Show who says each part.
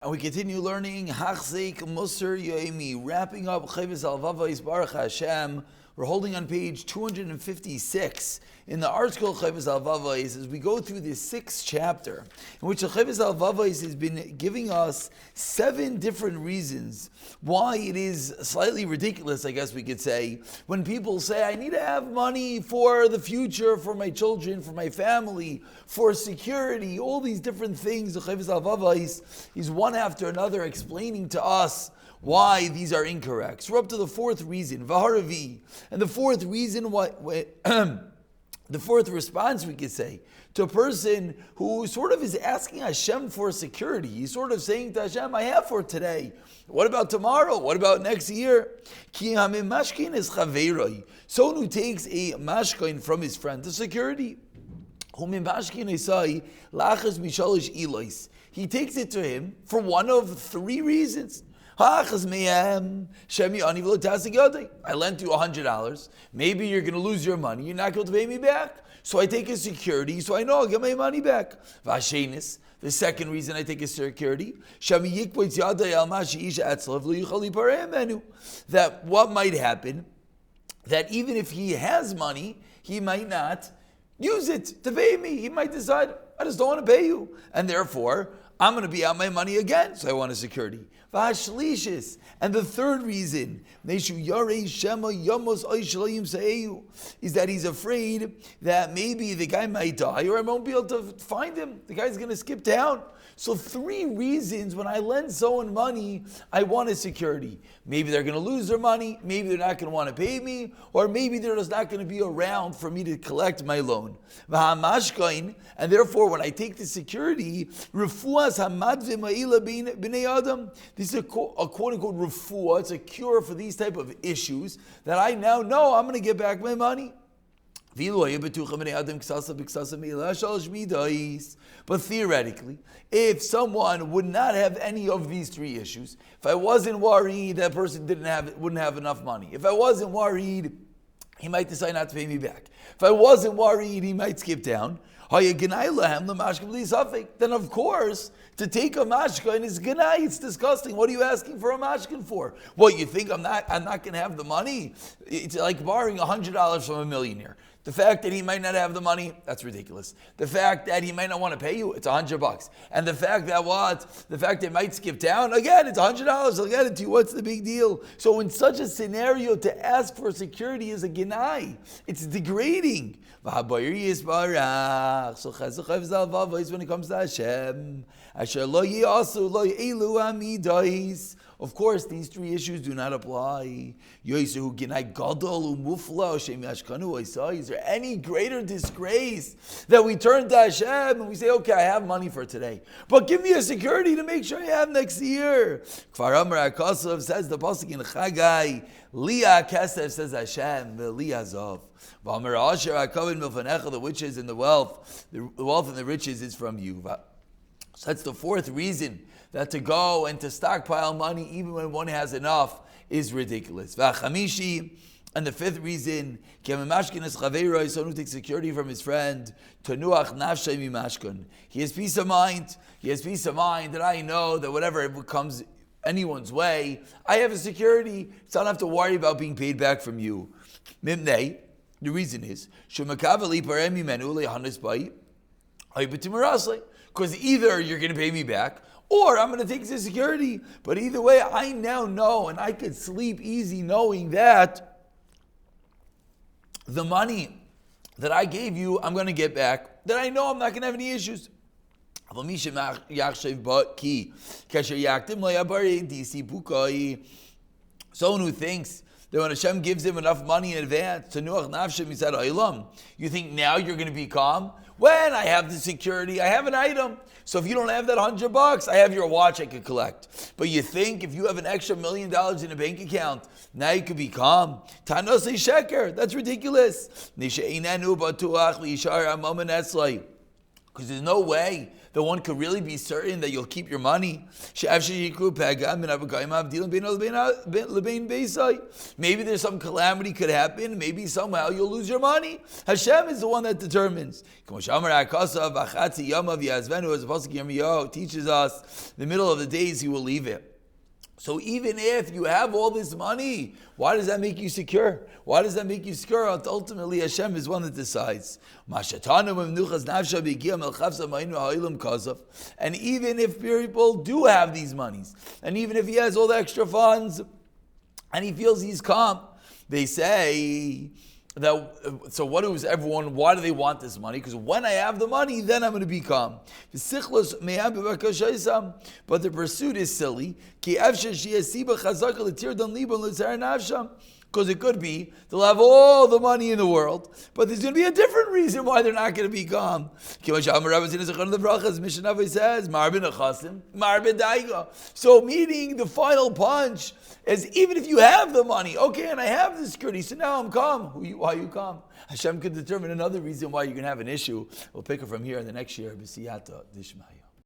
Speaker 1: And we continue learning Hachzeik Musar Yoemi, wrapping up Chovos Halevavos Baruch Hashem. We're holding on page 256 in the article Chovos Halevavos as we go through this sixth chapter, in which the Chovos Halevavos has been giving us 7 different reasons why it is slightly ridiculous, I guess we could say, when people say, I need to have money for the future, for my children, for my family, for security, all these different things. The Chovos Halevavos is one after another explaining to us why these are incorrect. So we're up to the 4th reason, Vaharavi. And the 4th reason, the 4th response we could say to a person who sort of is asking Hashem for security. He's sort of saying to Hashem, I have for today. What about tomorrow? What about next year? Someone who takes a mashkin from his friend to security. He takes it to him for one of 3 reasons. I lent you $100. Maybe you're going to lose your money. You're not going to pay me back. So I take a security so I know I'll get my money back. The second reason I take a security, that what might happen, that even if he has money, he might not use it to pay me. He might decide, I just don't want to pay you. And therefore, I'm going to be out my money again, so I want a security. And the 3rd reason is that he's afraid that maybe the guy might die or I won't be able to find him. The guy's going to skip town. So 3 reasons when I lend someone money, I want a security. Maybe they're going to lose their money, maybe they're not going to want to pay me, or maybe they're just not going to be around for me to collect my loan. And therefore, when I take the security, this is a quote-unquote refuah, it's a cure for these type of issues, that I now know I'm going to get back my money. But theoretically, if someone would not have any of these 3 issues, if I wasn't worried that person wouldn't have enough money, if I wasn't worried he might decide not to pay me back, if I wasn't worried he might skip down, then of course, to take a mashkin is ganai. It's disgusting. What are you asking for a mashkin for? What, you think I'm not going to have the money? It's like borrowing $100 from a millionaire. The fact that he might not have the money, that's ridiculous. The fact that he might not want to pay you, it's $100. And the fact that it might skip down, again, it's $100. I'll get it to you. What's the big deal? So in such a scenario, to ask for security is a ginai. It's degrading. So when it comes to Hashem, of course, these 3 issues do not apply. Is there any greater disgrace that we turn to Hashem and we say, okay, I have money for today, but give me a security to make sure I have next year? Kfar Amar HaKosov says the pasuk in Chagai, Liah Kesef says Hashem, the Liah Zov. V'Amar Asher HaKavod Milfanecha, the riches and the wealth and the riches is from you. So that's the 4th reason, that to go and to stockpile money even when one has enough is ridiculous. V'achamishi, and the 5th reason, someone who takes security from his friend, he has peace of mind. He has peace of mind that I know that whatever comes anyone's way, I have a security, so I don't have to worry about being paid back from you. Mimnei, the reason is, because either you're going to pay me back, or I'm going to take the security. But either way, I now know, and I could sleep easy knowing that the money that I gave you, I'm going to get back, that I know I'm not going to have any issues. Someone who thinks that when Hashem gives him enough money in advance, you think now you're going to be calm? When I have the security, I have an item. So if you don't have that $100, I have your watch I could collect. But you think if you have an extra $1 million in a bank account, now you could be calm? Tanosei sheker, that's ridiculous. Because there's no way that one could really be certain that you'll keep your money. Maybe there's some calamity could happen. Maybe somehow you'll lose your money. Hashem is the one that determines. As teaches us, the middle of the days He will leave it. So even if you have all this money, why does that make you secure? Why does that make you secure? Ultimately, Hashem is one that decides. And even if people do have these monies, and even if he has all the extra funds, and he feels he's calm, they say that, so what is everyone, why do they want this money? Because when I have the money, then I'm going to be calm. But the pursuit is silly. Because it could be they'll have all the money in the world, but there's going to be a different reason why they're not going to be calm. The Mishnah says, so meaning the final punch is even if you have the money, okay, and I have the security, so now I'm calm. Why are you calm? Hashem could determine another reason why you're going to have an issue. We'll pick it from here in the next year. B'siyata Dishmaya.